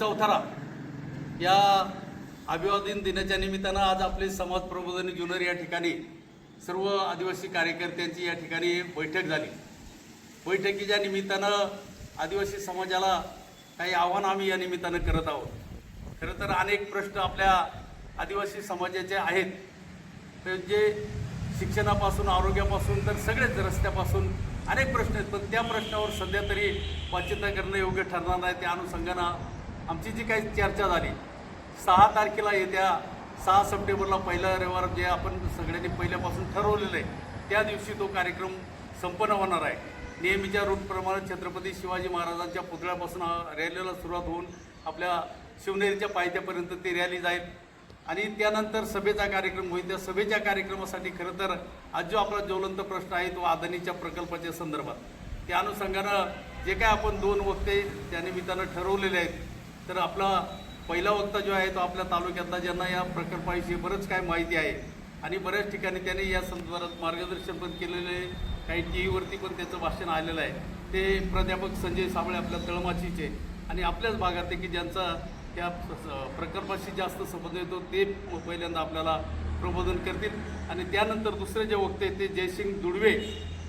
चौथारा या अभिवादन दिनाच्या निमित्तानं आज आपले समाज प्रबोधनी जुन्नर या ठिकाणी सर्व आदिवासी कार्यकर्त्यांची या ठिकाणी बैठक झाली। बैठकीच्या निमित्तानं आदिवासी समाजाला काही आव्हान आम्ही या निमित्तानं करत आहोत। खरं तर अनेक प्रश्न आपल्या आदिवासी समाजाचे आहेत, तर जे शिक्षणापासून आरोग्यापासून तर सगळेच रस्त्यापासून अनेक प्रश्न आहेत, पण त्या प्रश्नावर सध्या तरी वाच्यता करणं योग्य ठरणार नाही। त्या अनुषंगानं आमची जी काही चर्चा झाली 6 तारखेला येत्या 6 सप्टेंबरला पहिला रविवार जे आपण सगळ्यांनी पहिल्यापासून ठरवलेलं आहे त्या दिवशी तो कार्यक्रम संपन्न होणार आहे। नेहमीच्या रूटप्रमाणे छत्रपती शिवाजी महाराजांच्या पुतळ्यापासून रॅलीला सुरुवात होऊन आपल्या शिवनेरीच्या पायथ्यापर्यंत ती रॅली जाईल आणि त्यानंतर सभेचा कार्यक्रम होईल। त्या सभेच्या कार्यक्रमासाठी खरं तर आज जो आपला ज्वलंत प्रश्न आहे तो अदानीच्या प्रकल्पाच्या संदर्भात, त्या अनुषंगानं जे काय आपण 2 वक्ते त्या निमित्तानं ठरवलेले आहेत, तर आपला पहिला वक्ता जो आहे तो आपल्या तालुक्यातला ज्यांना या प्रकल्पाविषयी बरंच काय माहिती आहे आणि बऱ्याच ठिकाणी त्यांनी या संदर्भात मार्गदर्शन पण केलेलं आहे, काही टीव्हीवरती पण त्याचं भाषण आलेलं आहे, ते प्राध्यापक संजय साबळे आपल्या तळमाचीचे आणि आपल्याच भागातले की ज्यांचा त्या प्रकल्पाशी जास्त संबंध येतो ते पहिल्यांदा आपल्याला प्रबोधन करतील। आणि त्यानंतर दुसरे जे वक्ते ते जयसिंग दुडवे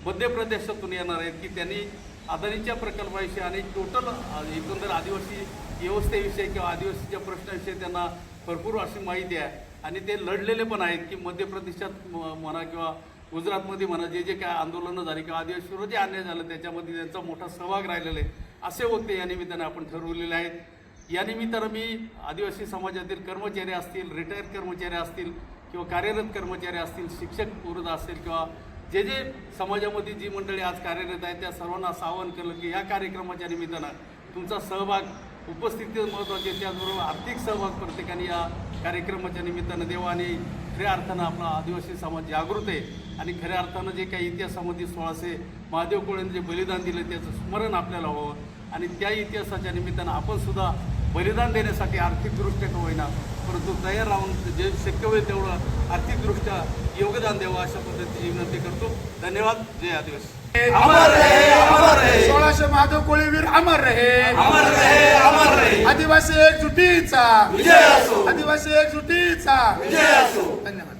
मध्य प्रदेशातून येणार आहेत की त्यांनी अदानीच्या प्रकल्पाविषयी आणि टोटल एकंदर आदिवासी व्यवस्थेविषयी किंवा आदिवासीच्या प्रश्नाविषयी त्यांना भरपूर अशी माहिती आहे आणि ते लढलेले पण आहेत की मध्य प्रदेशात म्हणा किंवा गुजरातमध्ये म्हणा जे जे काय आंदोलनं झाली किंवा आदिवासीवर जे अन्याय झालं त्याच्यामध्ये त्यांचा मोठा सहभाग राहिलेला आहे, असे वक्ते या निमित्ताने आपण ठरवलेले आहेत। या निमित्तानं मी आदिवासी समाजातील कर्मचारी असतील, रिटायर्ड कर्मचारी असतील किंवा कार्यरत कर्मचारी असतील, शिक्षक वर्ग असेल किंवा जे जे समाजामध्ये जी मंडळी आज कार्यरत आहेत त्या सर्वांना असं आवाहन केलं की या कार्यक्रमाच्या निमित्तानं तुमचा सहभाग उपस्थिती महत्त्वाची आहे, त्याचबरोबर आर्थिक सहभाग प्रत्येकाने या कार्यक्रमाच्या निमित्तानं द्यावा आणि खऱ्या अर्थानं आपला आदिवासी समाज जागृत आहे आणि खऱ्या अर्थानं जे काही इतिहासामध्ये 1600 महादेव कोळेंनी जे बलिदान दिलं त्याचं स्मरण आपल्याला व्हावं आणि त्या इतिहासाच्या निमित्तानं आपण सुद्धा बलिदान देण्यासाठी आर्थिकदृष्ट्या का होईना परंतु तयार राहून जे शक्य होईल तेवढं आर्थिकदृष्ट्या योगदान द्यावं अशा पद्धतीची विनंती करतो। धन्यवाद। जय आदिवासी। अमर रहे, अमर रहे। 1600 महादेव कोळीवीर अमर रहे, अमर रहे, अमर रहे। आदिवासी एकजुटीचा विजय असो, आदिवासी एकजुटीचा विजय असो। धन्यवाद।